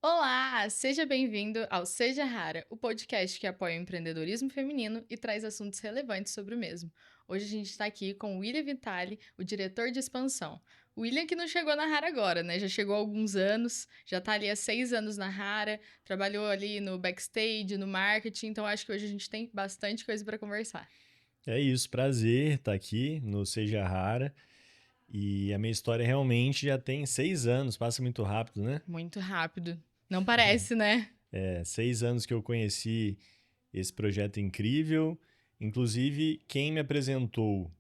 Olá, seja bem-vindo ao Seja Rara, o podcast que apoia o empreendedorismo feminino e traz assuntos relevantes sobre o mesmo. Hoje a gente está aqui com o William Vitali, o diretor de expansão. O William que não chegou na Rara agora, né? Já chegou há alguns anos, já está ali há 6 anos na Rara, trabalhou ali no backstage, no marketing, então acho que hoje a gente tem bastante coisa para conversar. É isso, prazer estar aqui no Seja Rara. E a minha história realmente já tem 6 anos, passa muito rápido, né? Muito rápido. Não parece, né? 6 anos que eu conheci esse projeto incrível. Inclusive, quem me apresentou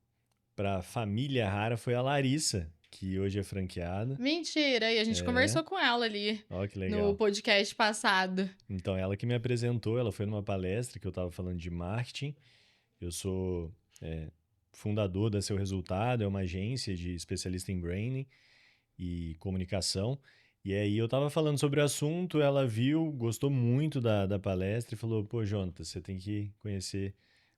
para a família Rara foi a Larissa, que hoje é franqueada. Mentira, e a gente É, conversou com ela ali ó que no legal. podcast passado. Então, ela que me apresentou, ela foi numa palestra que eu estava falando de marketing. Eu sou fundador da Seu Resultado, é uma agência de especialista em branding e comunicação. E aí eu tava falando sobre o assunto, ela viu, gostou muito da palestra e falou, pô, Jonathan, você tem que conhecer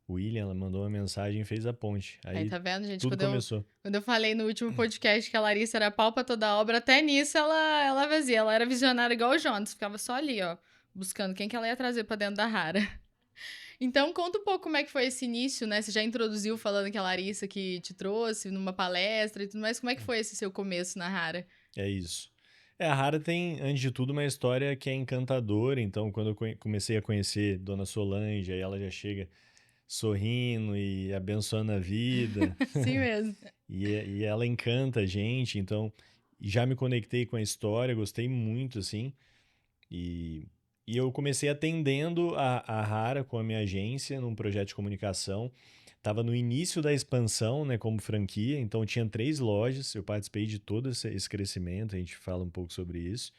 o William, ela mandou uma mensagem e fez a ponte. Aí, Aí tá vendo, gente? tudo começou. Quando eu falei no último podcast que a Larissa era pau pra toda obra, até nisso ela fazia. Ela era visionária igual o Jonas, ficava só ali, ó, buscando quem que ela ia trazer pra dentro da Rara. Então, conta um pouco como é que foi esse início, né? Você já introduziu falando que a Larissa que te trouxe numa palestra e tudo mais. Como é que foi esse seu começo na Rara? É isso. A Rara tem, antes de tudo, uma história que é encantadora. Então, quando eu comecei a conhecer Dona Solange, aí ela já chega sorrindo e abençoando a vida. Sim mesmo. E ela encanta a gente. Então, já me conectei com a história, gostei muito, assim. E, e eu comecei atendendo a Rara com a minha agência num projeto de comunicação. Estava no início da expansão, né, como franquia, então tinha 3 lojas. Eu participei de todo esse crescimento, a gente fala um pouco sobre isso.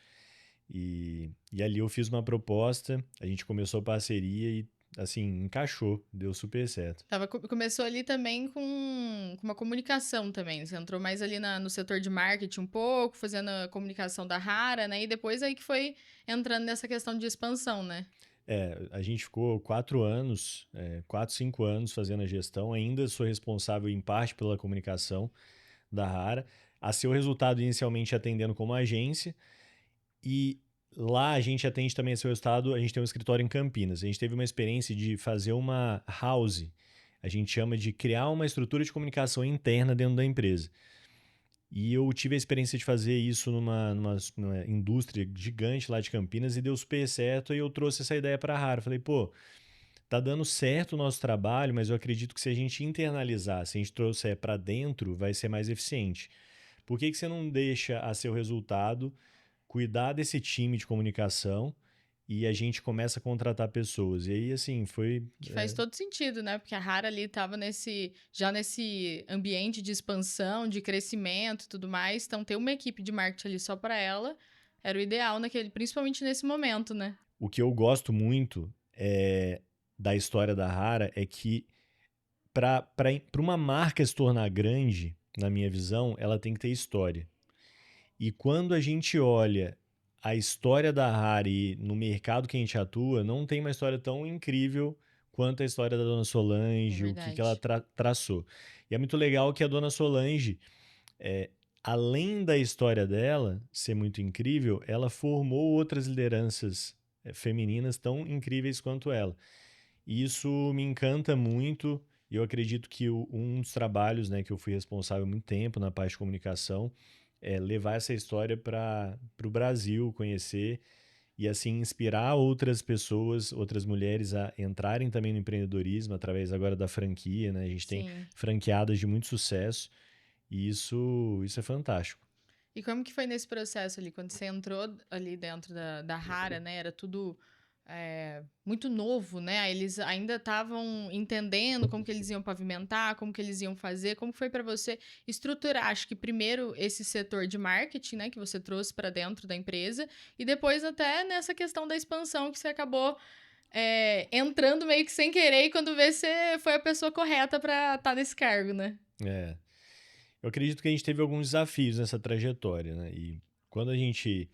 E ali eu fiz uma proposta, a gente começou a parceria e, assim, encaixou, deu super certo. Começou ali também com uma comunicação também. Você entrou mais ali no setor de marketing um pouco, fazendo a comunicação da Rara, né? E depois aí que foi entrando nessa questão de expansão, né? A gente ficou 4 anos, 4, 5 anos fazendo a gestão. Ainda sou responsável em parte pela comunicação da Rara. A seu resultado inicialmente atendendo como agência. E lá a gente atende também a seu resultado. A gente tem um escritório em Campinas. A gente teve uma experiência de fazer uma house. A gente chama de criar uma estrutura de comunicação interna dentro da empresa. E eu tive a experiência de fazer isso numa indústria gigante lá de Campinas e deu super certo. E eu trouxe essa ideia para a Rara. Falei, pô, tá dando certo o nosso trabalho, mas eu acredito que se a gente internalizar, se a gente trouxer para dentro, vai ser mais eficiente. Por que você não deixa a seu resultado cuidar desse time de comunicação e a gente começa a contratar pessoas? E aí, assim, foi. Que faz todo sentido, né? Porque a Rara ali estava já nesse ambiente de expansão, de crescimento e tudo mais. Então, ter uma equipe de marketing ali só para ela era o ideal principalmente nesse momento, né? O que eu gosto muito da história da Rara é que, para uma marca se tornar grande, na minha visão, ela tem que ter história. E quando a gente olha a história da Harry no mercado que a gente atua, não tem uma história tão incrível quanto a história da Dona É Solange, o que ela verdade. traçou. E é muito legal que a Dona Solange, é, além da história dela ser muito incrível, ela formou outras lideranças femininas tão incríveis quanto ela. E isso me encanta muito. E eu acredito que um dos trabalhos, né, que eu fui responsável há muito tempo na parte de comunicação é levar essa história para o Brasil, conhecer e assim inspirar outras pessoas, outras mulheres a entrarem também no empreendedorismo através agora da franquia, né? A gente tem Sim. franqueadas de muito sucesso e isso é fantástico. E como que foi nesse processo ali, quando você entrou ali dentro da Rara, né? Era tudo muito novo, né? Aí eles ainda estavam entendendo como que eles iam pavimentar, como que eles iam fazer, como foi para você estruturar, acho que primeiro esse setor de marketing, né, que você trouxe para dentro da empresa, e depois até nessa questão da expansão que você acabou entrando meio que sem querer e quando vê você foi a pessoa correta para estar nesse cargo, né? É, eu acredito que a gente teve alguns desafios nessa trajetória, né? E quando a gente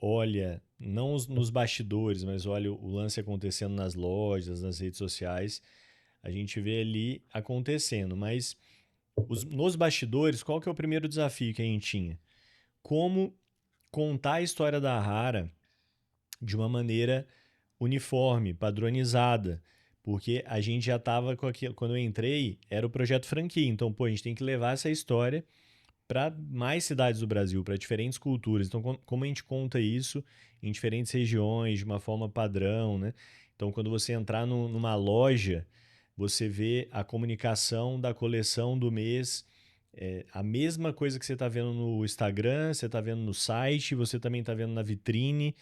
olha, não nos bastidores, mas olha o lance acontecendo nas lojas, nas redes sociais, a gente vê ali acontecendo. Mas nos bastidores, qual que é o primeiro desafio que a gente tinha? Como contar a história da Rara de uma maneira uniforme, padronizada, porque a gente já estava com aquilo, quando eu entrei, era o projeto franquia, então, pô, a gente tem que levar essa história para mais cidades do Brasil, para diferentes culturas. Então, como a gente conta isso em diferentes regiões, de uma forma padrão, né? Então, quando você entrar numa loja, você vê a comunicação da coleção do mês, a mesma coisa que você está vendo no Instagram, você está vendo no site, você também está vendo na vitrine,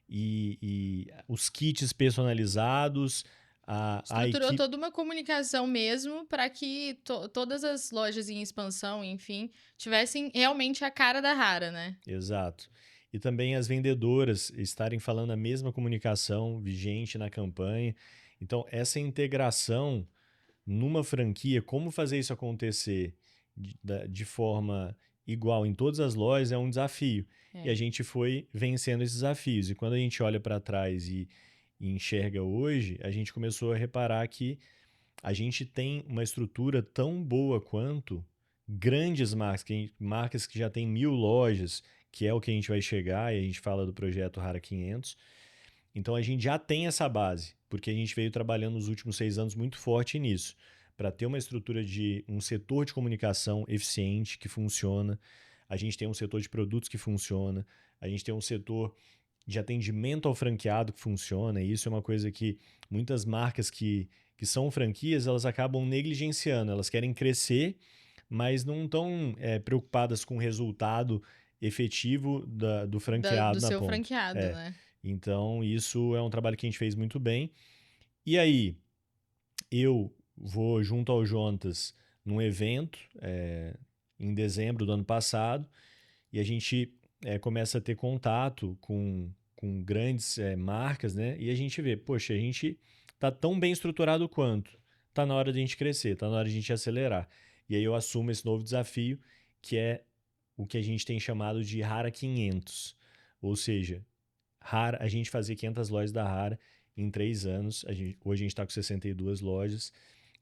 e os kits personalizados, a Estruturou equipe. toda uma comunicação mesmo para que todas as lojas em expansão, enfim, tivessem realmente a cara da Rara, né? Exato. E também as vendedoras estarem falando a mesma comunicação vigente na campanha. Então, essa integração numa franquia, como fazer isso acontecer de forma igual em todas as lojas é um desafio. E É. a gente foi vencendo esses desafios. E quando a gente olha para trás e enxerga hoje, a gente começou a reparar que a gente tem uma estrutura tão boa quanto grandes marcas, marcas que já têm 1.000 lojas, que é o que a gente vai chegar, e a gente fala do projeto Rara 500. Então a gente já tem essa base, porque a gente veio trabalhando nos últimos 6 anos muito forte nisso, para ter uma estrutura de um setor de comunicação eficiente, que funciona, a gente tem um setor de produtos que funciona, a gente tem um setor de atendimento ao franqueado que funciona, e isso é uma coisa que muitas marcas que são franquias, elas acabam negligenciando, elas querem crescer, mas não estão preocupadas com o resultado efetivo do Do franqueado na seu ponta. franqueado, né? Então, isso é um trabalho que a gente fez muito bem. E aí, eu vou junto ao Jontas num evento em dezembro do ano passado, e a gente começa a ter contato com grandes marcas, né? E a gente vê, poxa, a gente tá tão bem estruturado quanto. Tá na hora de a gente crescer, tá na hora de a gente acelerar. E aí eu assumo esse novo desafio, que é o que a gente tem chamado de Rara 500. Ou seja, Rara, a gente fazer 500 lojas da Rara em 3 anos. Hoje a gente está com 62 lojas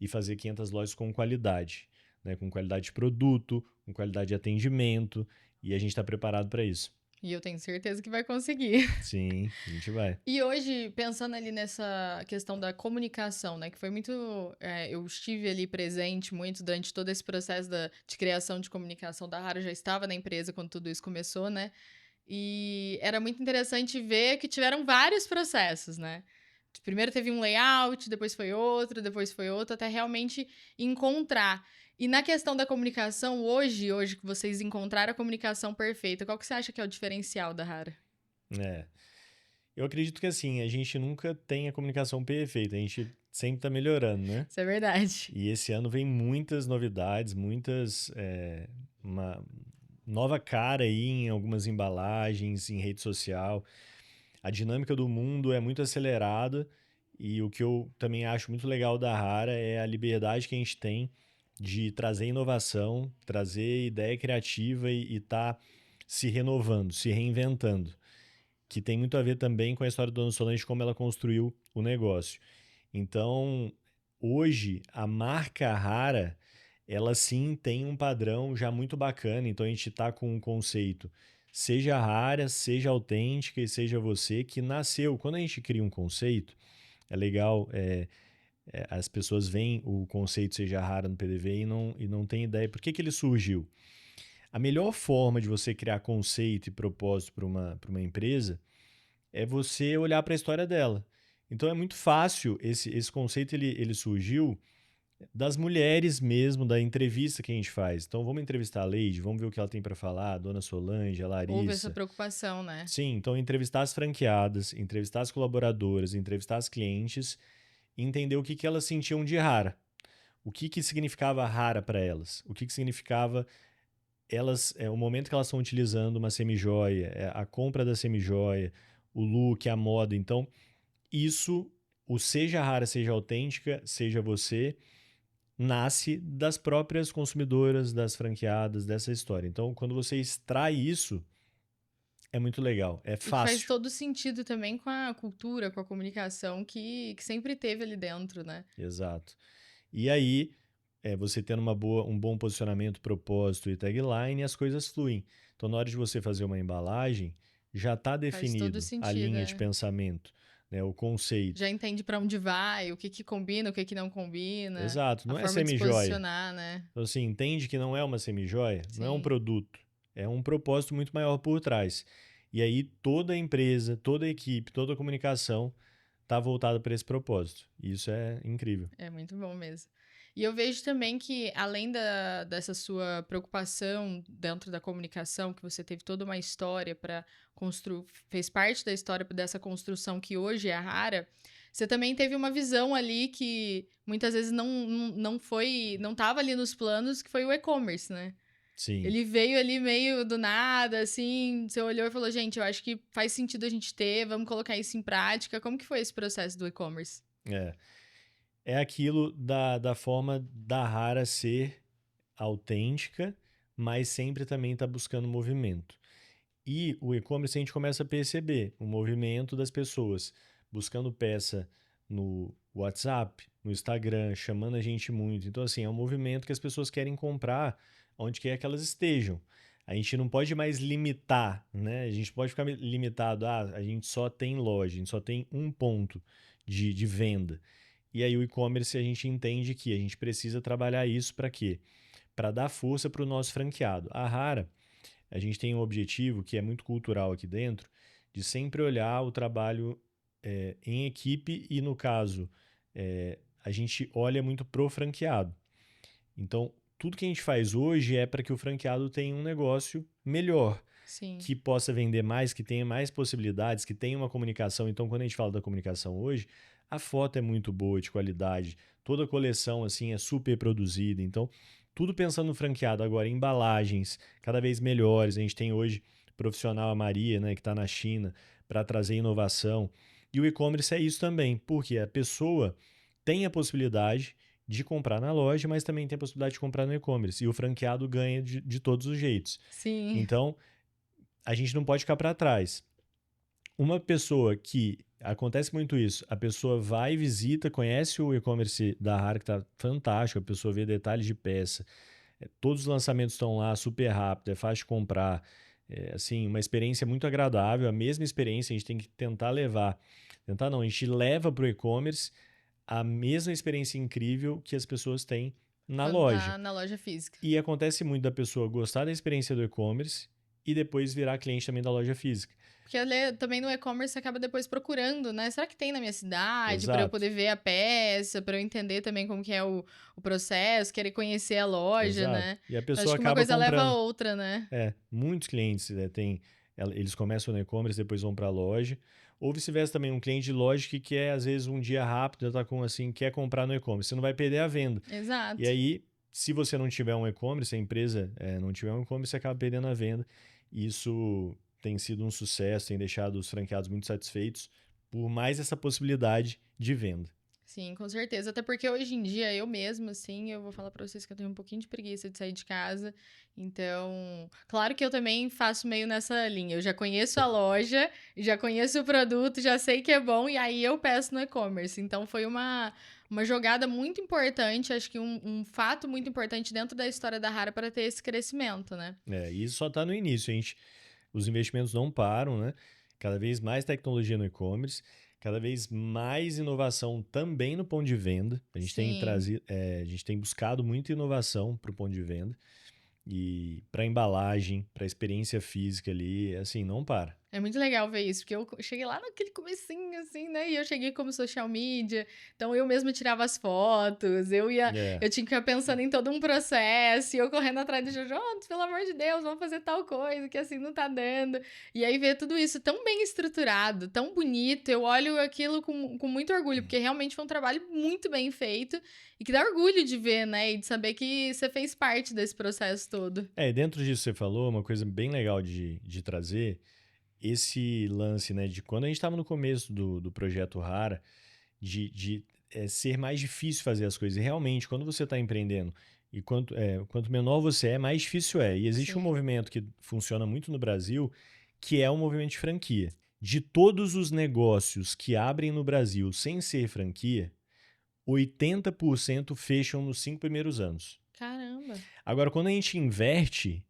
e fazer 500 lojas com qualidade, né? Com qualidade de produto, com qualidade de atendimento, e a gente está preparado para isso. E eu tenho certeza que vai conseguir. Sim, a gente vai. E hoje, pensando ali nessa questão da comunicação, né? Que foi muito. Eu estive ali presente muito durante todo esse processo de criação de comunicação da Rara. Eu já estava na empresa quando tudo isso começou, né? E era muito interessante ver que tiveram vários processos, né? Primeiro teve um layout, depois foi outro, até realmente encontrar. E na questão da comunicação, hoje que vocês encontraram a comunicação perfeita, qual que você acha que é o diferencial da Rara? É. Eu acredito que assim, a gente nunca tem a comunicação perfeita, a gente sempre está melhorando, né? Isso é verdade. E esse ano vem muitas novidades, uma nova cara aí em algumas embalagens, em rede social. A dinâmica do mundo é muito acelerada, e o que eu também acho muito legal da Rara é a liberdade que a gente tem de trazer inovação, trazer ideia criativa e tá se renovando, se reinventando, que tem muito a ver também com a história da Dona Solange, como ela construiu o negócio. Então, hoje, a marca Rara, ela sim tem um padrão já muito bacana. Então, a gente está com um conceito, seja rara, seja autêntica e seja você, que nasceu. Quando a gente cria um conceito, é legal, as pessoas veem o conceito seja rara no PDV e não tem ideia por que ele surgiu. A melhor forma de você criar conceito e propósito para uma empresa é você olhar para a história dela. Então é muito fácil, esse conceito ele surgiu das mulheres mesmo, da entrevista que a gente faz. Então vamos entrevistar a Leide, vamos ver o que ela tem para falar, a Dona Solange, a Houve essa Larissa. preocupação, né? Sim, então entrevistar as franqueadas, entrevistar as colaboradoras, entrevistar as clientes e entender o que elas sentiam de rara. O que significava rara para elas? O que significava o momento que elas estão utilizando uma semijoia, a compra da semijoia, o look, a moda. Então, isso, o seja rara, seja autêntica, seja você, nasce das próprias consumidoras, das franqueadas, dessa história. Então, quando você extrai isso, é muito legal, é E que faz fácil. todo sentido também com a cultura, com a comunicação que sempre teve ali dentro, né? Exato. E aí, você tendo um bom posicionamento, propósito e tagline, as coisas fluem. Então, na hora de você fazer uma embalagem, já está Faz todo definido a sentido, linha de é. pensamento, né, o conceito. Já entende pra onde vai, o que que combina, o que que não combina, Exato, a não é forma de se semijoia. posicionar, né? Então, assim, entende que não é uma semijoia, não é um Sim. produto, é um propósito muito maior por trás. E aí toda a empresa, toda a equipe, toda a comunicação está voltada para esse propósito. E isso é incrível. É muito bom mesmo. E eu vejo também que, além dessa sua preocupação dentro da comunicação, que você teve toda uma história para construir, fez parte da história dessa construção que hoje é a Rara, você também teve uma visão ali que muitas vezes não foi, não estava ali nos planos, que foi o e-commerce, né? Sim, Ele veio ali meio do nada, assim, você olhou e falou, gente, eu acho que faz sentido a gente ter, vamos colocar isso em prática. Como que foi esse processo do e-commerce? é. É aquilo da forma da Rara ser autêntica, mas sempre também está buscando movimento. E o e-commerce a gente começa a perceber o movimento das pessoas buscando peça no WhatsApp, no Instagram, chamando a gente muito. Então, assim, é um movimento que as pessoas querem comprar onde quer que elas estejam. A gente não pode mais limitar, né? A gente pode ficar limitado, a gente só tem loja, a gente só tem um ponto de venda. E aí o e-commerce a gente entende que a gente precisa trabalhar isso para quê? Para dar força para o nosso franqueado. A Rara, a gente tem um objetivo que é muito cultural aqui dentro, de sempre olhar o trabalho em equipe e, no caso, a gente olha muito pro franqueado. Então, tudo que a gente faz hoje é para que o franqueado tenha um negócio melhor, Sim. que possa vender mais, que tenha mais possibilidades, que tenha uma comunicação. Então, quando a gente fala da comunicação hoje, a foto é muito boa, de qualidade, toda a coleção assim é super produzida. Então, tudo pensando no franqueado. Agora, embalagens cada vez melhores. A gente tem hoje profissional a Maria, né, que está na China, para trazer inovação. E o e-commerce é isso também, porque a pessoa tem a possibilidade de comprar na loja, mas também tem a possibilidade de comprar no e-commerce. E o franqueado ganha de todos os jeitos. Sim. Então, a gente não pode ficar para trás. Uma pessoa que acontece muito isso, a pessoa vai, visita, conhece o e-commerce da Rara, que está fantástico, a pessoa vê detalhes de peça, todos os lançamentos estão lá, super rápido, é fácil de comprar, assim, uma experiência muito agradável, a mesma experiência a gente tem que tentar levar, tentar não, a gente leva para o e-commerce a mesma experiência incrível que as pessoas têm na Quando loja. tá na loja física. E acontece muito da pessoa gostar da experiência do e-commerce e depois virar cliente também da loja física. Porque também no e-commerce você acaba depois procurando, né? Será que tem na minha cidade? Para eu Exato, poder ver a peça, para eu entender também como que é o processo, querer conhecer a loja, exato. né? E a Então, pessoa acho que uma acaba coisa leva a comprando. outra, né? Muitos clientes eles começam no e-commerce, depois vão para a loja. Ou vice-versa também, um cliente de loja que quer, às vezes, um dia rápido, tá com assim, quer comprar no e-commerce. Você não vai perder a venda. E Exato. aí, se você não tiver um e-commerce, a empresa não tiver um e-commerce, você acaba perdendo a venda. E isso tem sido um sucesso, tem deixado os franqueados muito satisfeitos por mais essa possibilidade de venda. Sim, com certeza. Até porque hoje em dia, eu mesma, assim, eu vou falar pra vocês que eu tenho um pouquinho de preguiça de sair de casa. Então, claro que eu também faço meio nessa linha. Eu já conheço a loja, já conheço o produto, já sei que é bom, e aí eu peço no e-commerce. Então, foi uma jogada muito importante, acho que um fato muito importante dentro da história da Rara para ter esse crescimento, né? E isso só está no início, os investimentos não param, né? Cada vez mais tecnologia no e-commerce, cada vez mais inovação também no ponto de venda. A gente tem Sim. a gente tem buscado muita inovação para o ponto de venda e para embalagem, para experiência física ali, assim, não para. É muito legal ver isso, porque eu cheguei lá naquele comecinho, assim, né? E eu cheguei como social media, então eu mesma tirava as fotos, É, eu tinha que ficar pensando em todo um processo, e eu correndo atrás do Jojo, pelo amor de Deus, vamos fazer tal coisa, que assim não tá dando. E aí ver tudo isso tão bem estruturado, tão bonito, eu olho aquilo com muito orgulho, porque realmente foi um trabalho muito bem feito, e que dá orgulho de ver, né? E de saber que você fez parte desse processo todo. dentro disso que você falou, uma coisa bem legal de trazer, esse lance, né, de quando a gente estava no começo do projeto Rara, de ser mais difícil fazer as coisas. E realmente, quando você está empreendendo e quanto menor você é, mais difícil é. E existe um Sim. movimento que funciona muito no Brasil, que é o movimento de franquia. De todos os negócios que abrem no Brasil sem ser franquia, 80% fecham nos 5 primeiros anos. Caramba. Agora, quando a gente inverte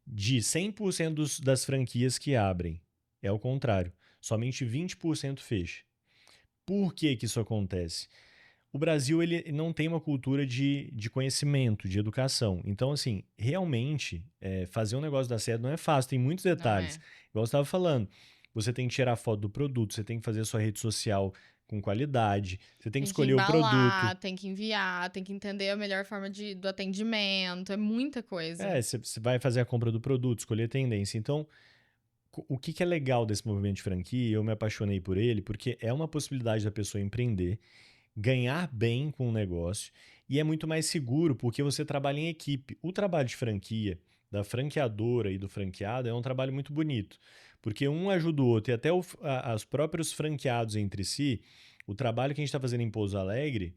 de 100% das franquias que abrem, É o contrário. Somente 20% fecha. Por que que isso acontece? O Brasil ele não tem uma cultura de conhecimento, de educação. Então, assim, realmente, fazer um negócio dar certo não é fácil, tem muitos Não detalhes. é. Igual você estava falando, você tem que tirar foto do produto, você tem que fazer a sua rede social com qualidade, você tem que Tem que escolher o produto. embalar, tem que enviar, tem que entender a melhor forma do atendimento. É muita coisa. Você vai fazer a compra do produto, escolher a tendência. Então, o que que é legal desse movimento de franquia? Eu me apaixonei por ele porque é uma possibilidade da pessoa empreender, ganhar bem com o negócio e é muito mais seguro porque você trabalha em equipe. O trabalho de franquia, da franqueadora e do franqueado, é um trabalho muito bonito, porque um ajuda o outro e até os próprios franqueados entre si. O trabalho que a gente está fazendo em Pouso Alegre,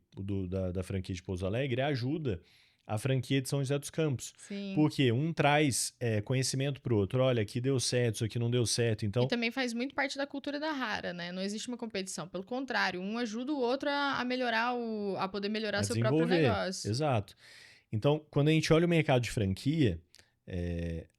da franquia de Pouso Alegre, ajuda a franquia de São José dos Campos. Sim. Porque um traz conhecimento para o outro. Olha, aqui deu certo, isso aqui não deu certo. E Então, também faz muito parte da cultura da Rara, né? Não existe uma competição. Pelo contrário, um ajuda o outro a melhorar a poder melhorar a seu próprio desenvolver. negócio. Exato. Então, quando a gente olha o mercado de franquia,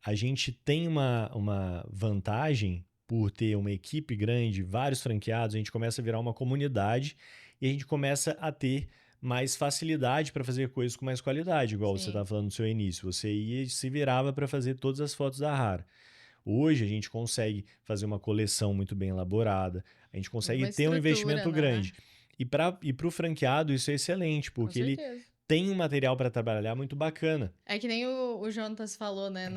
a gente tem uma vantagem por ter uma equipe grande, vários franqueados, a gente começa a virar uma comunidade e a gente começa a ter mais facilidade para fazer coisas com mais qualidade, igual você Sim. estava falando no seu início. Você ia e se virava para fazer todas as fotos da Rara. Hoje a gente consegue fazer uma coleção muito bem elaborada, a gente Toda consegue uma ter um estrutura, investimento né? grande. E para o franqueado isso é excelente, Com porque ele certeza. tem um material para trabalhar muito bacana. É que nem o Jonatas falou, né,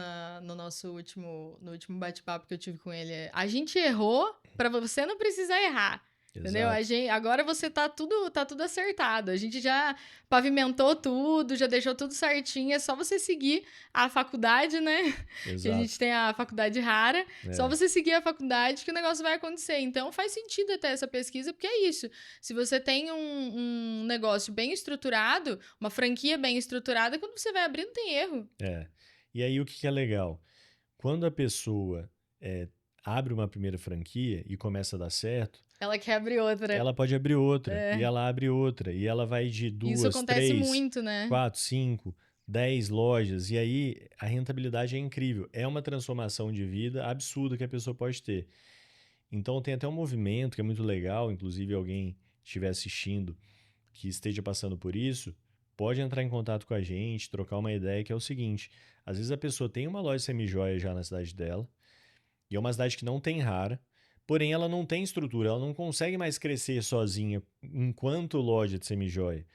no nosso último bate-papo que eu tive com ele. A gente errou pra você não precisar errar. Entendeu? Exato, Agora você tá tudo acertado. A gente já pavimentou tudo, já deixou tudo certinho. É só você seguir a faculdade, né? Que a gente exato. tem a faculdade rara. Só É, você seguir a faculdade que o negócio vai acontecer. Então faz sentido até essa pesquisa, porque é isso. Se você tem um negócio bem estruturado, uma franquia bem estruturada, quando você vai abrir, não tem erro. é. E aí o que que é legal? Quando a pessoa abre uma primeira franquia e começa a dar certo, Ela quer abrir outra. ela pode abrir outra, e É. ela abre outra, e ela vai de Isso duas, acontece três, muito, né? 4, 5, 10 lojas, e aí a rentabilidade é incrível. É uma transformação de vida absurda que a pessoa pode ter. Então tem até um movimento que é muito legal, inclusive alguém estiver assistindo que esteja passando por isso, pode entrar em contato com a gente, trocar uma ideia, que é o seguinte: às vezes a pessoa tem uma loja semijoia já na cidade dela, e é uma cidade que não tem rara, porém ela não tem estrutura, ela não consegue mais crescer sozinha enquanto loja de semijoia.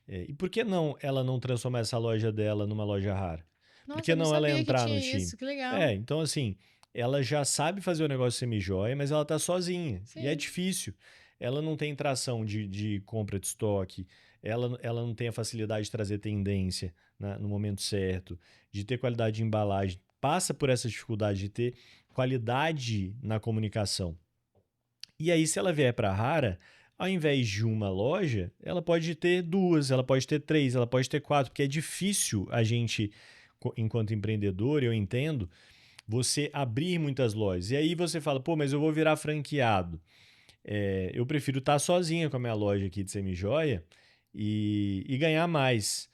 E por que não ela não transformar essa loja dela numa loja rara? Por Nossa, que eu não não ela sabia que entrar no tinha time? isso. Que legal. Então assim, ela já sabe fazer o negócio semijoia, mas ela tá sozinha. E é Sim. difícil. Ela não tem tração de compra de estoque, ela não tem a facilidade de trazer tendência no momento certo, de ter qualidade de embalagem. Passa por essa dificuldade de ter qualidade na comunicação. E aí, se ela vier para a Rara, ao invés de uma loja, ela pode ter duas, ela pode ter três, ela pode ter quatro, porque é difícil a gente, enquanto empreendedor, eu entendo, você abrir muitas lojas. E aí você fala, pô, mas eu vou virar franqueado. Eu prefiro estar sozinha com a minha loja aqui de semijoia e ganhar mais.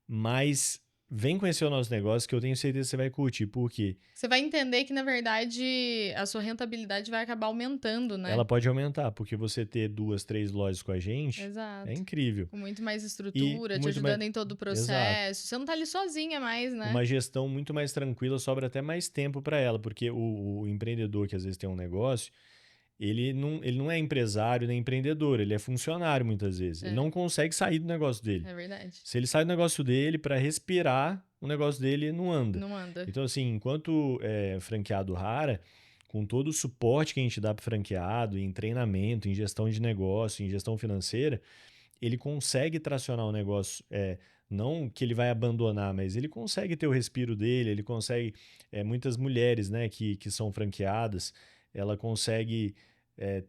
Mas vem conhecer o nosso negócio que eu tenho certeza que você vai curtir, porque Você vai entender que, na verdade, a sua rentabilidade vai acabar aumentando, né? ela pode aumentar, porque você ter duas, três lojas com a gente é Exato. incrível. Com muito mais E estrutura, te muito mais. ajudando em todo o Exato. processo. Você não tá ali sozinha mais, né? Uma gestão muito mais tranquila, sobra até mais tempo para ela, porque o empreendedor que às vezes tem um negócio, ele não é empresário nem empreendedor, ele é funcionário muitas vezes. Ele É, não consegue sair do negócio dele. é verdade. Se ele sai do negócio dele para respirar, o negócio dele não anda. Não anda. Então, assim, enquanto franqueado rara, com todo o suporte que a gente dá para franqueado, em treinamento, em gestão de negócio, em gestão financeira, ele consegue tracionar o negócio. Não que ele vai abandonar, mas ele consegue ter o respiro dele, ele consegue. Muitas mulheres, né, que são franqueadas, ela consegue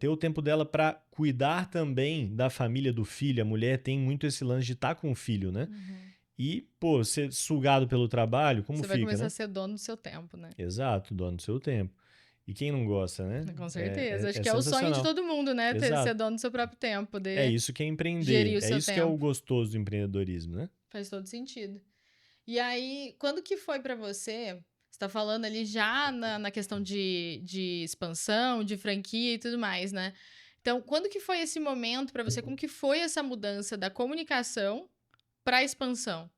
ter o tempo dela para cuidar também da família do filho. A mulher tem muito esse lance de estar com o filho, né? Uhum. E, pô, ser sugado pelo trabalho, como Você vai fica, começar a né? ser dono do seu tempo, né? Exato, dono do seu tempo. E quem não gosta, né? Com certeza. Acho É que é o sonho de sensacional. todo mundo, né? Ser Exato. dono do seu próprio tempo, É poder isso que é empreender. gerir o É seu isso que é o tempo. gostoso do empreendedorismo, né? Faz todo sentido. E aí, quando que foi pra você? Você tá falando ali já na questão de expansão, de franquia e tudo mais, né? Então, quando que foi esse momento para você? Como que foi essa mudança da comunicação para a expansão?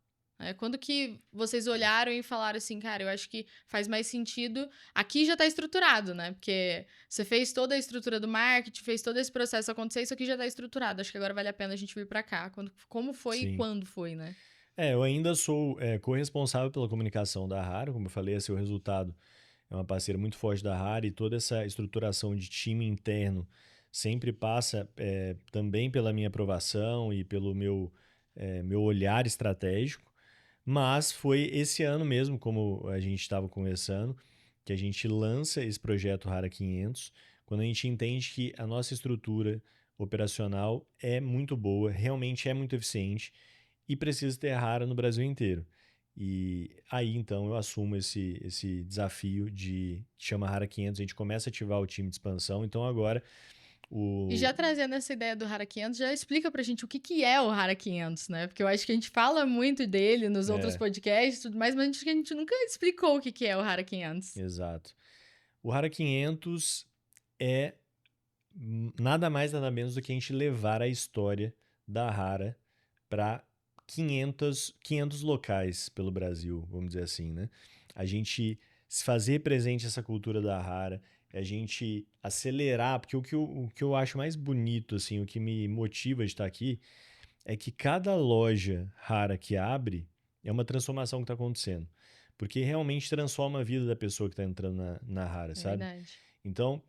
Quando que vocês olharam e falaram assim, cara, eu acho que faz mais sentido. Aqui já tá estruturado, né? Porque você fez toda a estrutura do marketing, fez todo esse processo acontecer, isso aqui já tá estruturado. Acho que agora vale a pena a gente vir para cá. Como foi e Sim. quando foi, né? Eu ainda sou corresponsável pela comunicação da Rara, como eu falei, esse é o resultado. É uma parceira muito forte da Rara e toda essa estruturação de time interno sempre passa também pela minha aprovação e pelo meu olhar estratégico. Mas foi esse ano mesmo, como a gente estava conversando, que a gente lança esse projeto Rara 500, quando a gente entende que a nossa estrutura operacional é muito boa, realmente é muito eficiente e precisa ter Rara no Brasil inteiro. E aí, então, eu assumo esse desafio que chama Rara 500, a gente começa a ativar o time de expansão, então agora E o... já trazendo essa ideia do Hara 500, já explica pra gente o que é o Hara 500, né? Porque eu acho que a gente fala muito dele nos outros É, podcasts e tudo mais, mas acho que a gente nunca explicou o que é o Hara 500. exato. O Rara 500 é nada mais, nada menos do que a gente levar a história da Rara para 500 locais pelo Brasil, vamos dizer assim, né? A gente se fazer presente essa cultura da Rara, a gente acelerar, porque o que eu acho mais bonito, assim, o que me motiva de estar aqui, é que cada loja Rara que abre é uma transformação que está acontecendo. Porque realmente transforma a vida da pessoa que está entrando na Rara, É sabe? verdade. Então,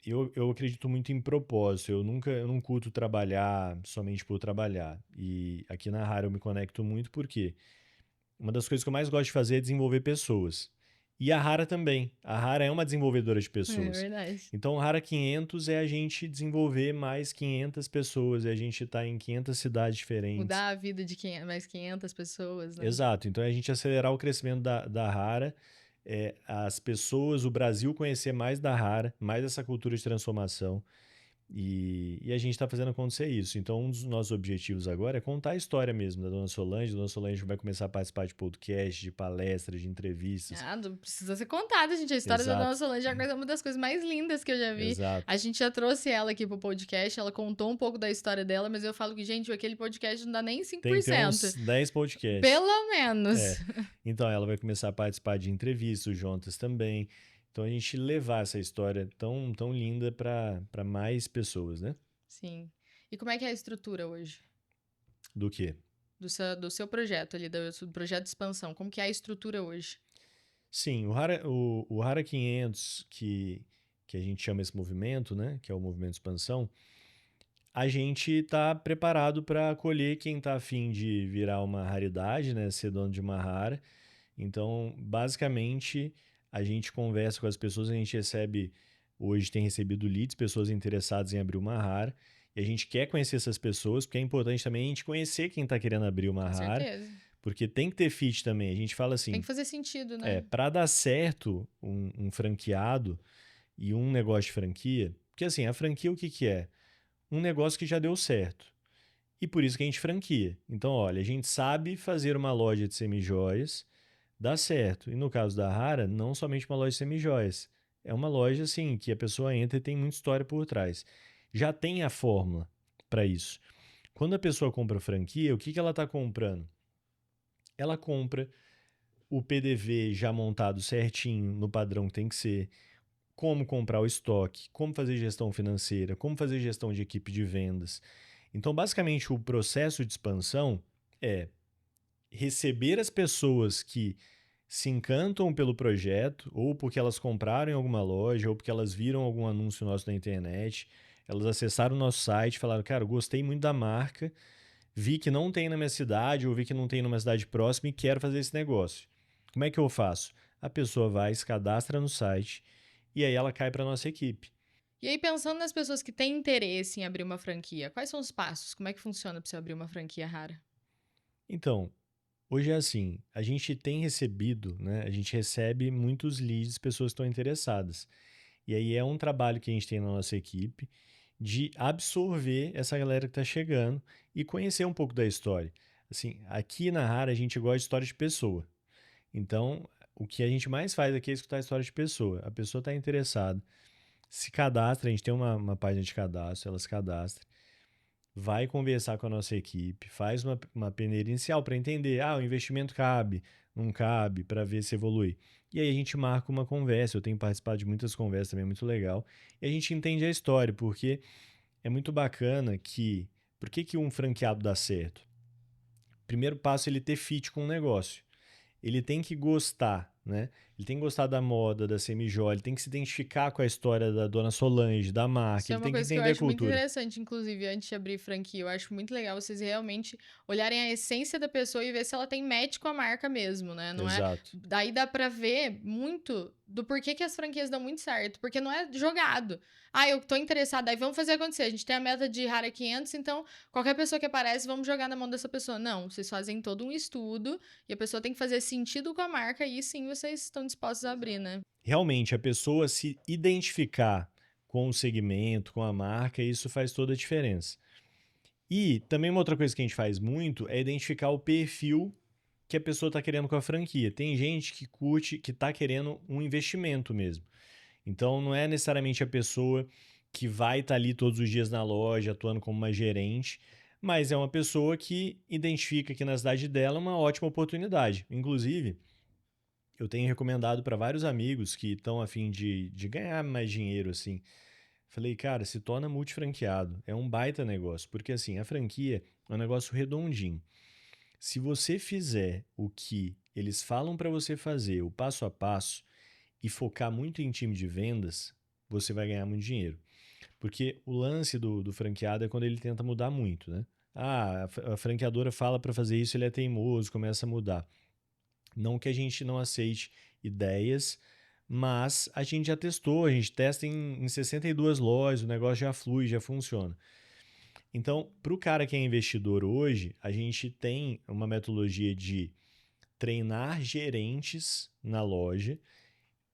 eu acredito muito em propósito. Eu não curto trabalhar somente por trabalhar. E aqui na Rara eu me conecto muito porque uma das coisas que eu mais gosto de fazer é desenvolver pessoas. E a Rara também. A Rara é uma desenvolvedora de É pessoas. verdade. Então, o Rara 500 é a gente desenvolver mais 500 pessoas, é a gente estar em 500 cidades diferentes. Mudar a vida de mais 500 pessoas, né? Exato. Então, é a gente acelerar o crescimento da Rara, as pessoas, o Brasil conhecer mais da Rara, mais essa cultura de transformação. E a gente está fazendo acontecer isso. Então, um dos nossos objetivos agora é contar a história mesmo da Dona Solange. A Dona Solange vai começar a participar de podcast, de palestras, de entrevistas. Ah, não precisa ser contada, gente. A história da Dona Exato, Solange é uma das coisas mais lindas que eu já vi. A exato. gente já trouxe ela aqui pro podcast, ela contou um pouco da história dela, mas eu falo que, gente, aquele podcast não dá nem Tem que ter 5%. uns 10 podcasts. Pelo menos. É. Então, ela vai começar a participar de entrevistas, o Jontas também. Então, a gente levar essa história tão, tão linda para mais pessoas, né? Sim. E como é que é a estrutura hoje? Do que? Do seu projeto ali, do projeto de expansão. Como que é a estrutura hoje? Sim, o Hara 500, que a gente chama esse movimento, né? Que é o movimento de expansão, a gente está preparado para acolher quem está afim de virar uma raridade, né? Ser dono de uma rara. Então, basicamente, a gente conversa com as pessoas, a gente recebe, hoje tem recebido leads, pessoas interessadas em abrir uma rara, e a gente quer conhecer essas pessoas, porque é importante também a gente conhecer quem está querendo abrir uma Com rara, certeza. porque tem que ter fit também. A gente fala Tem assim, que fazer sentido, né? para dar certo um franqueado e um negócio de franquia, porque assim, a franquia o que que é? Um negócio que já deu certo. E por isso que a gente franquia. Então, olha, a gente sabe fazer uma loja de semijoias, dá certo. E no caso da Rara, não somente uma loja de semijoias. É uma loja, assim, que a pessoa entra e tem muita história por trás. Já tem a fórmula para isso. Quando a pessoa compra franquia, o que que ela está comprando? Ela compra o PDV já montado certinho, no padrão que tem que ser, como comprar o estoque, como fazer gestão financeira, como fazer gestão de equipe de vendas. Então, basicamente, o processo de expansão é receber as pessoas que se encantam pelo projeto, ou porque elas compraram em alguma loja, ou porque elas viram algum anúncio nosso na internet, elas acessaram o nosso site e falaram, cara, gostei muito da marca, vi que não tem na minha cidade, ou vi que não tem numa cidade próxima e quero fazer esse negócio. Como é que eu faço? A pessoa vai, se cadastra no site e aí ela cai para nossa equipe. E aí, pensando nas pessoas que têm interesse em abrir uma franquia, quais são os passos? Como é que funciona para você abrir uma franquia rara? Então, hoje é assim, a gente tem recebido, né? A gente recebe muitos leads, pessoas que estão interessadas. E aí é um trabalho que a gente tem na nossa equipe de absorver essa galera que está chegando e conhecer um pouco da história. Assim, aqui na Rara a gente gosta de história de pessoa. Então, o que a gente mais faz aqui é escutar a história de pessoa. A pessoa está interessada, se cadastra, a gente tem uma página de cadastro, ela se cadastra, vai conversar com a nossa equipe, faz uma peneira inicial para entender, o investimento cabe, não cabe, para ver se evolui. E aí a gente marca uma conversa, eu tenho participado de muitas conversas também, é muito legal, e a gente entende a história, porque é muito bacana que... Por que um franqueado dá certo? Primeiro passo é ele ter fit com o negócio. Ele tem que gostar, né? Ele tem que gostar da moda, da semijoia, ele tem que se identificar com a história da Dona Solange, da marca, Isso é ele uma tem que coisa que eu entender a acho muito cultura. interessante, inclusive, antes de abrir franquia. Eu acho muito legal vocês realmente olharem a essência da pessoa e ver se ela tem match com a marca mesmo, né? Não é. Exato. Daí dá pra ver muito do porquê que as franquias dão muito certo. Porque não é jogado. Eu tô interessada, aí vamos fazer acontecer. A gente tem a meta de Rara 500, então qualquer pessoa que aparece, vamos jogar na mão dessa pessoa. Não, vocês fazem todo um estudo e a pessoa tem que fazer sentido com a marca e sim vocês estão dispostos a abrir, né? Realmente, a pessoa se identificar com o segmento, com a marca, isso faz toda a diferença. E também uma outra coisa que a gente faz muito é identificar o perfil que a pessoa está querendo com a franquia. Tem gente que curte, que está querendo um investimento mesmo. Então, não é necessariamente a pessoa que vai estar ali todos os dias na loja, atuando como uma gerente, mas é uma pessoa que identifica que na cidade dela é uma ótima oportunidade. Inclusive, eu tenho recomendado para vários amigos que estão a fim de ganhar mais dinheiro, assim. Falei, cara, se torna multifranqueado. É um baita negócio, porque assim, a franquia é um negócio redondinho. Se você fizer o que eles falam para você fazer, o passo a passo, e focar muito em time de vendas, você vai ganhar muito dinheiro. Porque o lance do franqueado é quando ele tenta mudar muito, né? A franqueadora fala para fazer isso, ele é teimoso, começa a mudar. Não que a gente não aceite ideias, mas a gente já testou, a gente testa em 62 lojas, o negócio já flui, já funciona. Então, para o cara que é investidor hoje, a gente tem uma metodologia de treinar gerentes na loja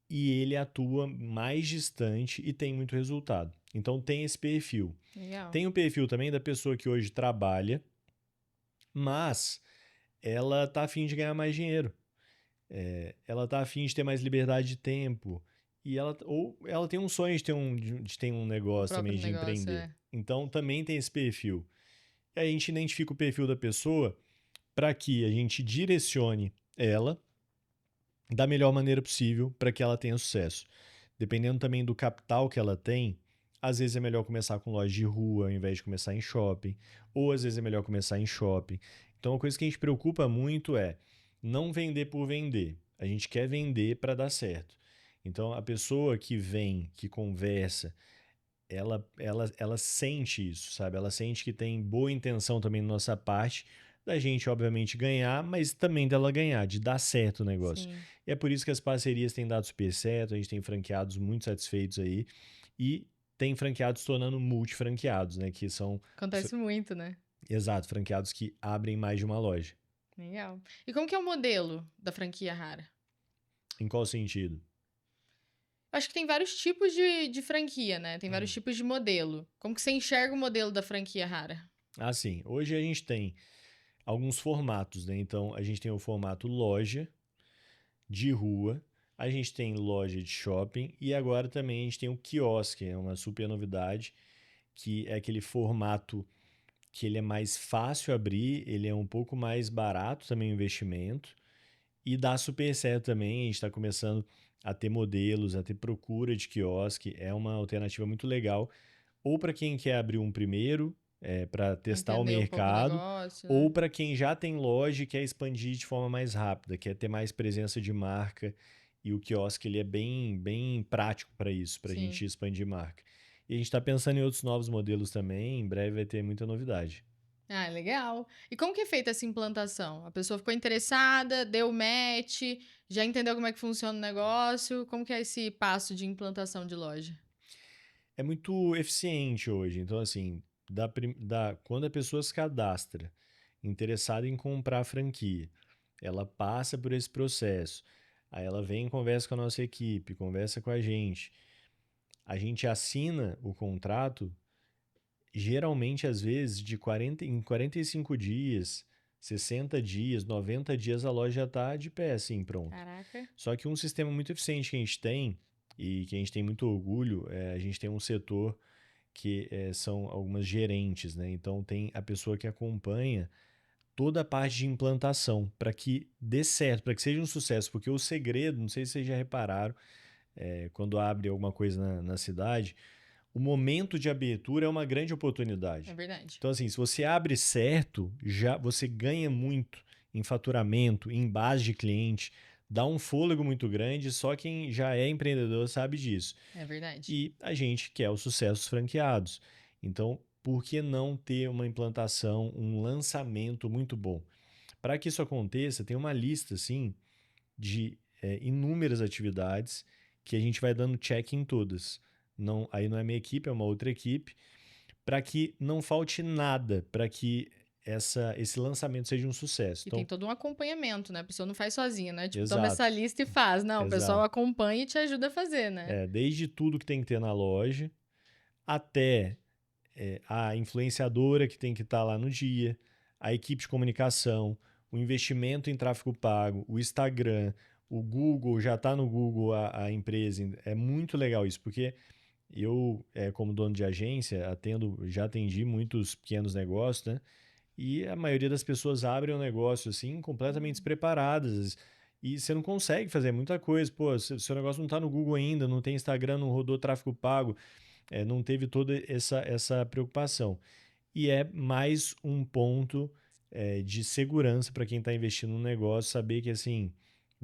e ele atua mais distante e tem muito resultado. Então tem esse perfil. Legal. Tem o perfil também da pessoa que hoje trabalha, mas ela tá afim de ganhar mais dinheiro. Ela tá afim de ter mais liberdade de tempo. Ou ela tem um sonho de ter um O negócio também, próprio de negócio empreender. é. Então também tem esse perfil. E aí a gente identifica o perfil da pessoa para que a gente direcione ela da melhor maneira possível para que ela tenha sucesso. Dependendo também do capital que ela tem, às vezes é melhor começar com loja de rua ao invés de começar em shopping, ou às vezes é melhor começar em shopping. Então, uma coisa que a gente preocupa muito é não vender por vender. A gente quer vender para dar certo. Então, a pessoa que vem, que conversa, ela sente isso, sabe? Ela sente que tem boa intenção também da nossa parte, da gente, obviamente, ganhar, mas também dela ganhar, de dar certo o negócio. Sim. E é por isso que as parcerias têm dado super certo, a gente tem franqueados muito satisfeitos aí, e tem franqueados se tornando multifranqueados, né? Que são, Acontece muito, né? exato, franqueados que abrem mais de uma loja. Legal. E como que é o modelo da franquia Rara? Em qual sentido? Acho que tem vários tipos de franquia, né? Tem vários tipos de modelo. Como que você enxerga o modelo da franquia Rara? Assim, hoje a gente tem alguns formatos, né? Então, a gente tem o formato loja, de rua, a gente tem loja de shopping e agora também a gente tem o quiosque, é uma super novidade, que é aquele formato que ele é mais fácil abrir, ele é um pouco mais barato também o investimento e dá super certo também, a gente está começando a ter modelos, a ter procura de quiosque, é uma alternativa muito legal, ou para quem quer abrir um primeiro, para Pra testar o entender um pouco o mercado, negócio, ou né? para quem já tem loja e quer expandir de forma mais rápida, quer ter mais presença de marca, e o quiosque ele é bem prático para isso, para a Sim. gente expandir marca. E a gente está pensando em outros novos modelos também, em breve vai ter muita novidade. Legal. E como que é feita essa implantação? A pessoa ficou interessada, deu match, já entendeu como é que funciona o negócio? Como que é esse passo de implantação de loja? É muito eficiente hoje, então assim, quando a pessoa se cadastra interessada em comprar a franquia, ela passa por esse processo, aí ela vem e conversa com a nossa equipe, conversa com a gente assina o contrato, geralmente às vezes em 45 dias, 60 dias, 90 dias a loja já está de pé, assim, pronto. Caraca. Só que um sistema muito eficiente que a gente tem, e que a gente tem muito orgulho, a gente tem um setor que são algumas gerentes, né? Então tem a pessoa que acompanha toda a parte de implantação para que dê certo, para que seja um sucesso, porque o segredo, não sei se vocês já repararam, quando abre alguma coisa na cidade, o momento de abertura é uma grande É oportunidade. verdade. Então, assim, se você abre certo, já você ganha muito em faturamento, em base de cliente, dá um fôlego muito grande, só quem já é empreendedor sabe disso. É verdade. E a gente quer o sucesso dos franqueados. Então, por que não ter uma implantação, um lançamento muito bom? Para que isso aconteça, tem uma lista assim de inúmeras atividades que a gente vai dando check em todas. Não, aí não é minha equipe, é uma outra equipe, para que não falte nada, para que esse lançamento seja um sucesso. E tem Então, todo um acompanhamento, né? A pessoa não faz sozinha, né? Tipo, toma essa exato, lista e faz. Não, o pessoal exato. acompanha e te ajuda a fazer, né? Desde tudo que tem que ter na loja, até a influenciadora que tem que estar lá no dia, a equipe de comunicação, o investimento em tráfego pago, o Instagram, o Google, já está no Google a empresa. É muito legal isso, porque eu, como dono de agência, já atendi muitos pequenos negócios, né? E a maioria das pessoas abrem um negócio assim, completamente despreparadas. E você não consegue fazer muita coisa. Pô, seu negócio não está no Google ainda, não tem Instagram, não rodou tráfego pago, não teve toda essa preocupação. E é mais um ponto de segurança para quem está investindo no negócio, saber que assim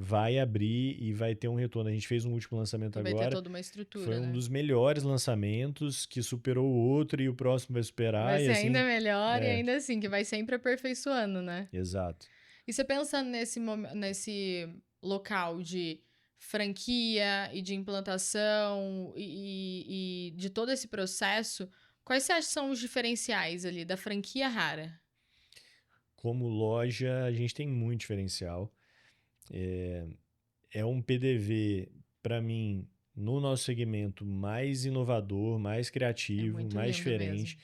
vai abrir e vai ter um retorno. A gente fez um último lançamento E vai ter agora, toda uma foi estrutura, um né? dos melhores lançamentos, que superou o outro e o próximo vai Vai superar, e ser ainda assim, melhor e ainda assim, que vai sempre aperfeiçoando, né? exato. E você pensando nesse local de franquia e de implantação e de todo esse processo, quais você acha que são os diferenciais ali da franquia rara? Como loja, a gente tem muito diferencial. É um PDV, para mim, no nosso segmento, mais inovador, mais É criativo, muito mais lindo mesmo. diferente.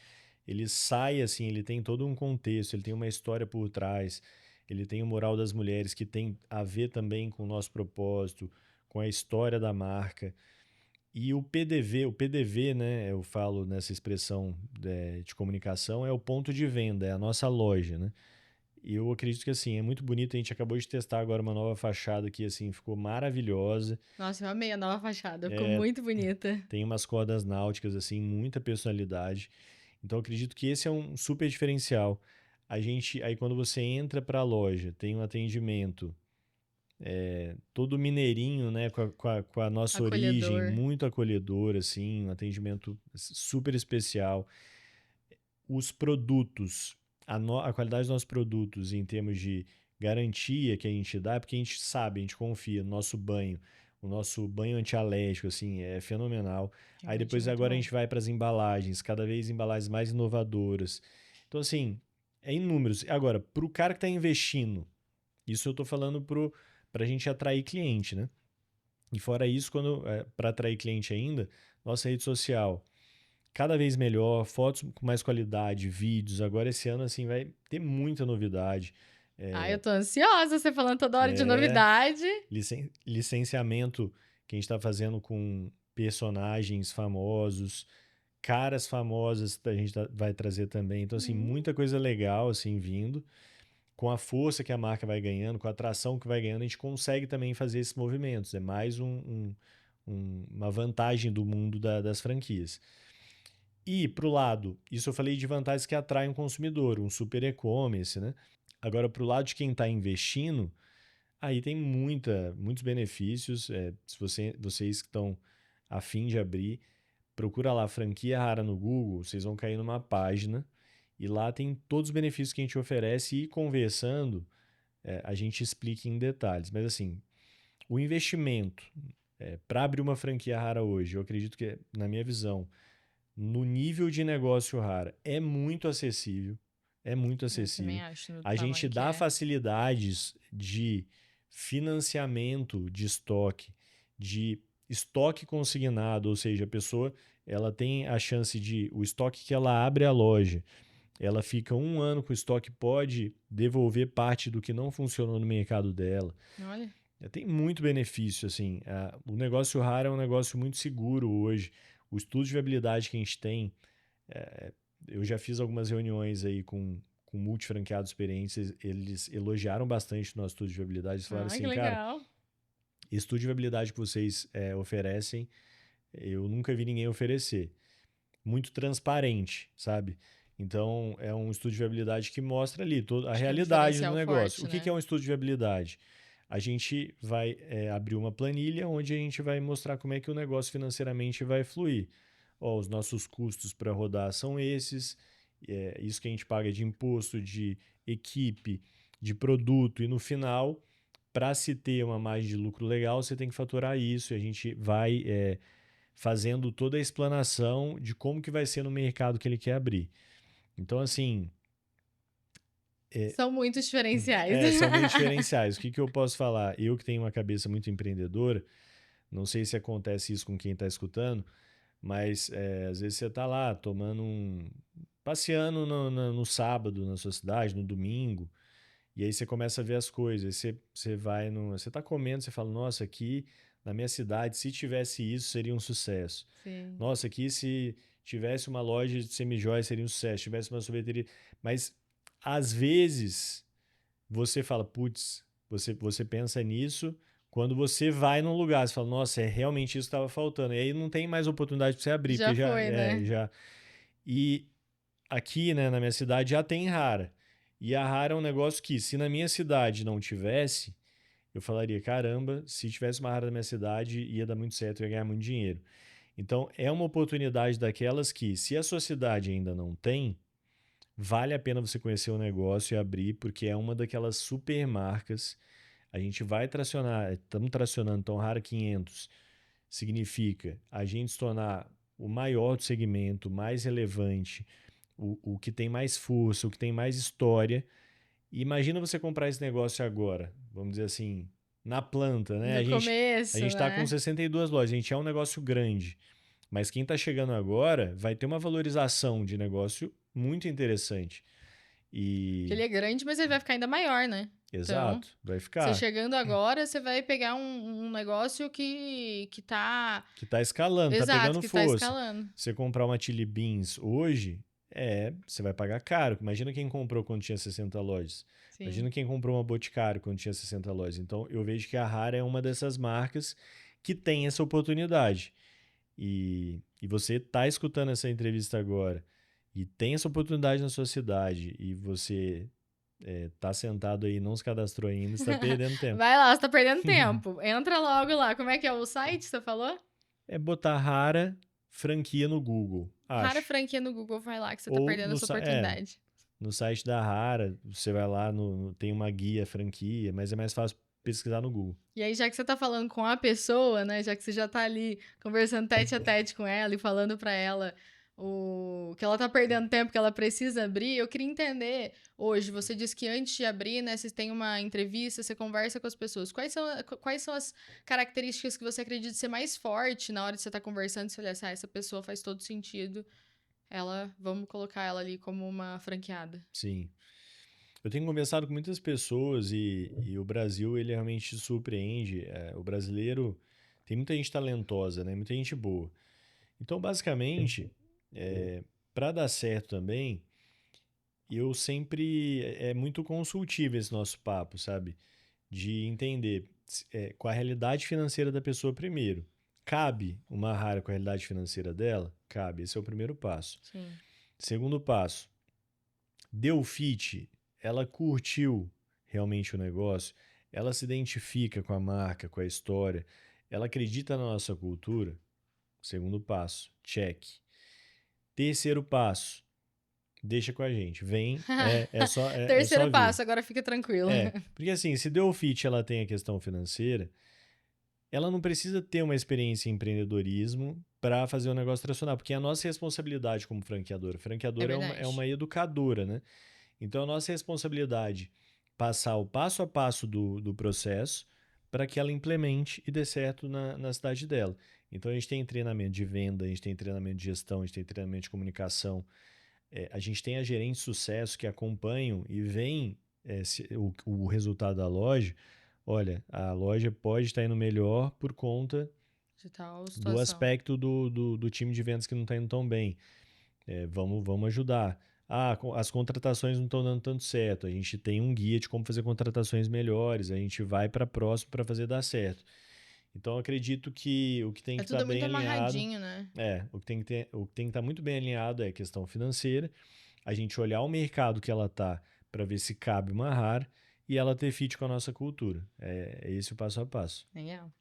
Ele sai assim, ele tem todo um contexto, ele tem uma história por trás, ele tem o Moral das Mulheres, que tem a ver também com o nosso propósito, com a história da marca. E o PDV, né, eu falo nessa expressão de comunicação, é o ponto de venda, é a nossa loja, né? E eu acredito que assim, é muito bonito. A gente acabou de testar agora uma nova fachada que assim ficou maravilhosa. Nossa, eu amei a nova fachada, ficou muito bonita. Tem umas cordas náuticas assim, muita personalidade. Então eu acredito que esse é um super diferencial. Aí quando você entra para a loja, tem um atendimento todo mineirinho, né, com a nossa origem, Acolhedor. muito acolhedor assim, um atendimento super especial. Os produtos, a qualidade dos nossos produtos em termos de garantia que a gente dá, é porque a gente sabe, a gente confia no nosso banho. O nosso banho antialérgico, assim, é fenomenal. Aí Realmente é depois muito agora a bom. gente vai para as embalagens, cada vez embalagens mais inovadoras. Então, assim, é inúmeros. Agora, para o cara que está investindo, isso eu estou falando para a gente atrair cliente, né? E fora isso, para atrair cliente ainda, nossa rede social cada vez melhor, fotos com mais qualidade, vídeos. Agora esse ano assim vai ter muita novidade. Ai, eu É, tô ansiosa, você falando toda hora de é novidade. licenciamento que a gente está fazendo com personagens famosos, caras famosas a gente vai trazer também. Então assim, Hum. muita coisa legal assim vindo. Com a força que a marca vai ganhando, com a atração que vai ganhando, a gente consegue também fazer esses movimentos. É mais uma vantagem do mundo das franquias. E para o lado, isso eu falei de vantagens que atraem o consumidor, um super e-commerce, né? Agora, para o lado de quem está investindo, aí tem muitos benefícios. Se vocês que estão a fim de abrir, procura lá franquia rara no Google, vocês vão cair numa página e lá tem todos os benefícios que a gente oferece e conversando, a gente explica em detalhes. Mas assim, o investimento para abrir uma franquia rara hoje, eu acredito que, na minha visão, no nível de negócio rara, é muito acessível. É muito Eu também acessível. acho no A gente tamanho que dá é. facilidades de financiamento de estoque consignado, ou seja, a pessoa ela tem a chance de o estoque que ela abre a loja, ela fica 1 ano com o estoque, pode devolver parte do que não funcionou no mercado dela. Olha. Tem muito benefício, assim. O negócio raro é um negócio muito seguro hoje. O estudo de viabilidade que a gente tem, é, eu já fiz algumas reuniões aí com multifranqueados experientes, eles elogiaram bastante o nosso estudo de viabilidade. Eles falaram Ah, que assim, cara, legal. esse estudo de viabilidade que vocês oferecem, eu nunca vi ninguém oferecer. Muito transparente, sabe? Então, é um estudo de viabilidade que mostra ali toda a Acho que é um realidade do diferencial negócio. forte, O que é né? um estudo de viabilidade? A gente vai abrir uma planilha onde a gente vai mostrar como é que o negócio financeiramente vai fluir. Ó, os nossos custos para rodar são esses, isso que a gente paga de imposto, de equipe, de produto, e no final, para se ter uma margem de lucro legal, você tem que faturar isso, e a gente vai fazendo toda a explanação de como que vai ser no mercado que ele quer abrir. Então, assim, São muitos diferenciais. são muitos diferenciais. O que eu posso falar? Eu que tenho uma cabeça muito empreendedora, não sei se acontece isso com quem está escutando, mas às vezes você está lá passeando no sábado na sua cidade, no domingo, e aí você começa a ver as coisas. Você vai você está comendo, você fala, nossa, aqui na minha cidade, se tivesse isso, seria um sucesso. Sim. Nossa, aqui se tivesse uma loja de semijoias, seria um sucesso. Se tivesse uma sorveteria. Mas, às vezes, você fala, putz, você pensa nisso quando você vai num lugar. Você fala, nossa, realmente isso estava faltando. E aí não tem mais oportunidade para você abrir, Já porque foi, né? já. E aqui, né, na minha cidade, já tem Rara. E a Rara é um negócio que, se na minha cidade não tivesse, eu falaria, caramba, se tivesse uma Rara na minha cidade, ia dar muito certo, eu ia ganhar muito dinheiro. Então, é uma oportunidade daquelas que, se a sua cidade ainda não tem, vale a pena você conhecer o negócio e abrir, porque é uma daquelas super marcas. A gente vai tracionar, estamos tracionando, então Rara 500 significa a gente se tornar o maior do segmento, mais relevante, o que tem mais força, o que tem mais história. E imagina você comprar esse negócio agora, vamos dizer assim, na planta, né? No A começo, gente está com né? 62 lojas, a gente é um negócio grande. Mas quem está chegando agora vai ter uma valorização de negócio muito interessante. Porque E ele é grande, mas ele vai ficar ainda maior, né? Então, exato, vai você ficar. chegando agora, você vai pegar um negócio que tá. Que está escalando, está Exato, pegando que tá força. escalando. Você comprar uma Chili Beans hoje, você vai pagar caro. Imagina quem comprou quando tinha 60 lojas. Sim. Imagina quem comprou uma Boticário quando tinha 60 lojas. Então, eu vejo que a Rara é uma dessas marcas que tem essa oportunidade. E você está escutando essa entrevista agora e tem essa oportunidade na sua cidade e você tá sentado aí e não se cadastrou ainda, está perdendo tempo. Vai lá, você tá perdendo tempo. Entra logo lá. Como é que é o site, você falou? É botar Rara franquia no Google, Rara acho. franquia no Google, vai lá que você tá Ou perdendo essa é, oportunidade. no site da Rara, você vai lá, tem uma guia franquia, mas é mais fácil pesquisar no Google. E aí, já que você tá falando com a pessoa, né? Já que você já tá ali conversando tete a tete com ela e falando pra ela o que ela tá perdendo tempo, que ela precisa abrir, eu queria entender hoje. Você disse que antes de abrir, né, você tem uma entrevista, você conversa com as pessoas. Quais são as características que você acredita ser mais forte na hora de você estar conversando? Você olhar assim, essa pessoa faz todo sentido. Vamos colocar ela ali como uma franqueada. Sim. Eu tenho conversado com muitas pessoas e o Brasil, ele realmente surpreende. O brasileiro tem muita gente talentosa, né? Muita gente boa. Então, basicamente, para dar certo também, eu sempre. É muito consultivo esse nosso papo, sabe? De entender com a realidade financeira da pessoa primeiro. Cabe uma Rara com a realidade financeira dela? Cabe. Esse é o primeiro passo. Sim. Segundo passo, deu fit, ela curtiu realmente o negócio, ela se identifica com a marca, com a história, ela acredita na nossa cultura. Segundo passo, check. Terceiro passo, deixa com a gente. Vem, é só Terceiro vir. passo, agora fica tranquila. Porque assim, se deu fit, ela tem a questão financeira, ela não precisa ter uma experiência em empreendedorismo para fazer o negócio tracionar, porque é a nossa responsabilidade como franqueadora. É Franqueadora é verdade. uma educadora, né? Então, a nossa responsabilidade passar o passo a passo do processo para que ela implemente e dê certo na cidade dela. Então, a gente tem treinamento de venda, a gente tem treinamento de gestão, a gente tem treinamento de comunicação, a gente tem a gerente de sucesso que acompanham e veem o resultado da loja. Olha, a loja pode estar indo melhor por conta De tal do situação. aspecto do time de vendas que não está indo tão bem. Vamos ajudar. As contratações não estão dando tanto certo. A gente tem um guia de como fazer contratações melhores. A gente vai para próximo para fazer dar certo. Então, eu acredito que o que tem É que estar tudo bem muito alinhado amarradinho, né? o que tem que estar muito bem alinhado é a questão financeira, a gente olhar o mercado que ela tá para ver se cabe uma RAR e ela ter fit com a nossa cultura. É esse o passo a passo. Legal.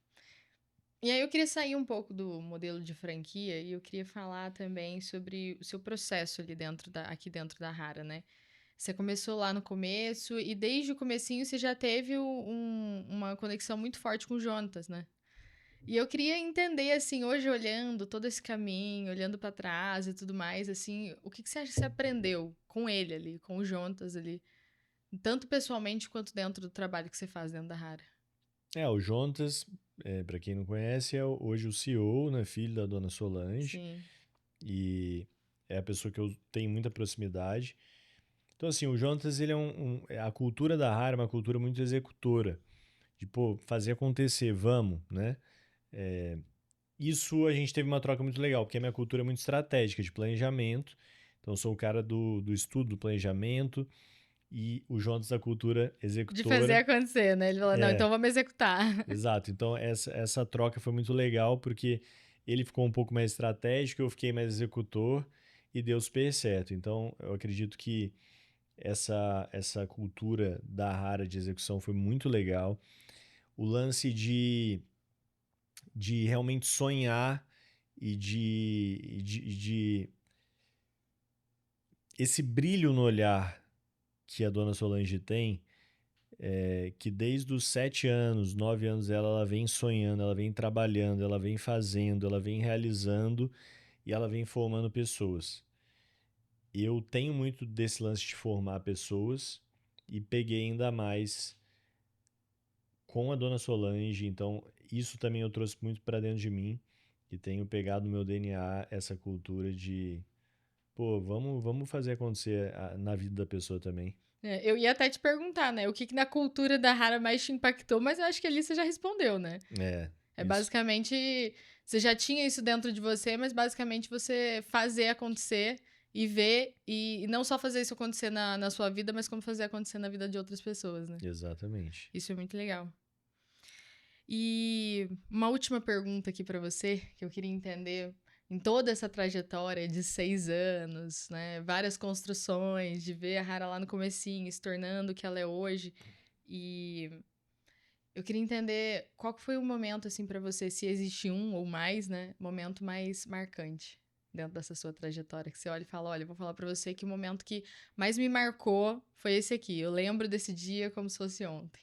E aí eu queria sair um pouco do modelo de franquia e eu queria falar também sobre o seu processo ali aqui dentro da Rara, né? Você começou lá no começo e desde o comecinho você já teve uma conexão muito forte com o Jonatas, né? E eu queria entender, assim, hoje olhando todo esse caminho, olhando pra trás e tudo mais, assim, o que que você acha que você aprendeu com ele ali, com o Jonatas ali, tanto pessoalmente quanto dentro do trabalho que você faz dentro da Rara? O Jontas, para quem não conhece, hoje o CEO, né, filho da dona Solange, Sim. e é a pessoa que eu tenho muita proximidade. Então, assim, o Jontas, ele a cultura da RAR é uma cultura muito executora, de, pô, fazer acontecer, vamos, né? Isso a gente teve uma troca muito legal, porque a minha cultura é muito estratégica, de planejamento. Então, eu sou o cara do estudo, do planejamento, e o Jonas da cultura De fazer executora. acontecer, né? Ele falou, não, É, então vamos executar. exato. Então, essa troca foi muito legal, porque ele ficou um pouco mais estratégico, eu fiquei mais executor, e deu super certo. Então, eu acredito que essa cultura da Rara de execução foi muito legal. O lance de realmente sonhar e de esse brilho no olhar que a dona Solange tem, que desde os 7 anos, 9 anos dela, ela vem sonhando, ela vem trabalhando, ela vem fazendo, ela vem realizando e ela vem formando pessoas. Eu tenho muito desse lance de formar pessoas e peguei ainda mais com a dona Solange, então isso também eu trouxe muito para dentro de mim e tenho pegado no meu DNA essa cultura de, pô, vamos fazer acontecer na vida da pessoa também. É, eu ia até te perguntar, né? O que que na cultura da Rara mais te impactou, mas eu acho que ali você já respondeu, né? É Isso. basicamente, você já tinha isso dentro de você, mas basicamente você fazer acontecer e ver, e não só fazer isso acontecer na sua vida, mas como fazer acontecer na vida de outras pessoas, né? Exatamente. Isso é muito legal. E uma última pergunta aqui pra você, que eu queria entender. Em toda essa trajetória de 6 anos, né? Várias construções, de ver a Rara lá no comecinho, se tornando o que ela é hoje. E eu queria entender qual que foi o momento, assim, pra você, se existe um ou mais, né? Momento mais marcante dentro dessa sua trajetória. Que você olha e fala, olha, eu vou falar pra você que o momento que mais me marcou foi esse aqui. Eu lembro desse dia como se fosse ontem.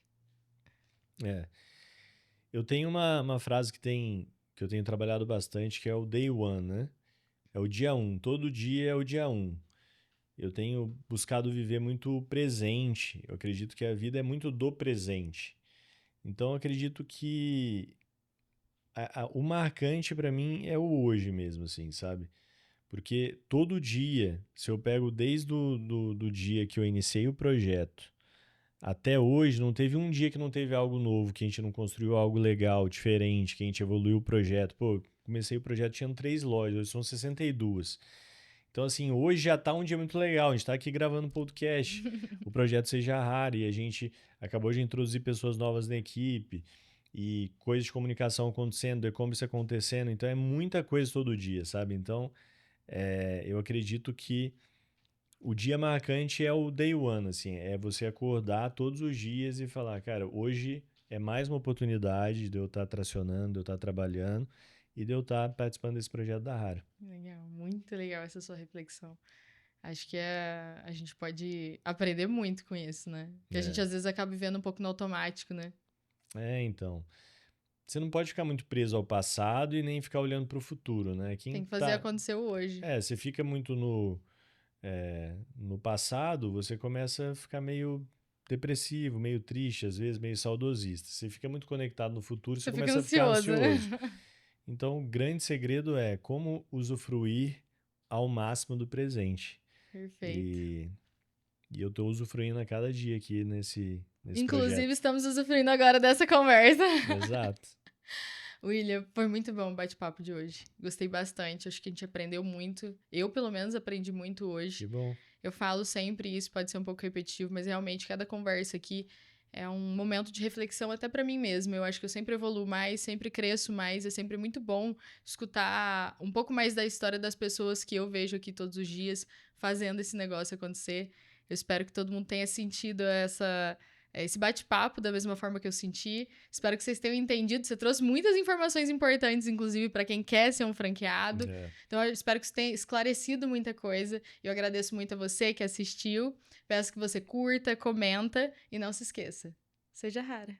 É. Eu tenho uma frase que eu tenho trabalhado bastante, que é o day one, né? É o dia um. Todo dia é o dia um. Eu tenho buscado viver muito presente. Eu acredito que a vida é muito do presente. Então, eu acredito que o marcante pra mim é o hoje mesmo, assim, sabe? Porque todo dia, se eu pego desde do dia que eu iniciei o projeto até hoje, não teve um dia que não teve algo novo, que a gente não construiu algo legal, diferente, que a gente evoluiu o projeto. Pô, comecei o projeto, tinha 3 lojas, hoje são 62. Então, assim, hoje já tá um dia muito legal. A gente tá aqui gravando um podcast, o projeto Seja Raro, e a gente acabou de introduzir pessoas novas na equipe, e coisas de comunicação acontecendo, e-commerce acontecendo. Então, é muita coisa todo dia, sabe? Então, eu acredito que o dia marcante é o day one, assim, é você acordar todos os dias e falar, cara, hoje é mais uma oportunidade de eu estar tracionando, de eu estar trabalhando e de eu estar participando desse projeto da Rara. Legal, muito legal essa sua reflexão. Acho que a gente pode aprender muito com isso, né? Que a gente É, às vezes acaba vivendo um pouco no automático, né? então. Você não pode ficar muito preso ao passado e nem ficar olhando para o futuro, né? Tem que fazer acontecer o hoje. Você fica muito no passado, você começa a ficar meio depressivo, meio triste, às vezes meio saudosista. Você fica muito conectado no futuro, você Você fica começa a ficar ansioso, né? ansioso. Então, o grande segredo é como usufruir ao máximo do presente. Perfeito. E eu tô usufruindo a cada dia aqui nesse Inclusive, projeto. estamos usufruindo agora dessa conversa. Exato. William, foi muito bom o bate-papo de hoje. Gostei bastante. Acho que a gente aprendeu muito. Eu, pelo menos, aprendi muito hoje. Que bom. Eu falo sempre isso, pode ser um pouco repetitivo, mas realmente cada conversa aqui é um momento de reflexão até pra mim mesma. Eu acho que eu sempre evoluo mais, sempre cresço mais. É sempre muito bom escutar um pouco mais da história das pessoas que eu vejo aqui todos os dias fazendo esse negócio acontecer. Eu espero que todo mundo tenha sentido esse bate-papo da mesma forma que eu senti. Espero que vocês tenham entendido. Você trouxe muitas informações importantes, inclusive, para quem quer ser um franqueado. Então, eu espero que isso tenha esclarecido muita coisa. Eu agradeço muito a você que assistiu. Peço que você curta, comenta e não se esqueça. Seja rara.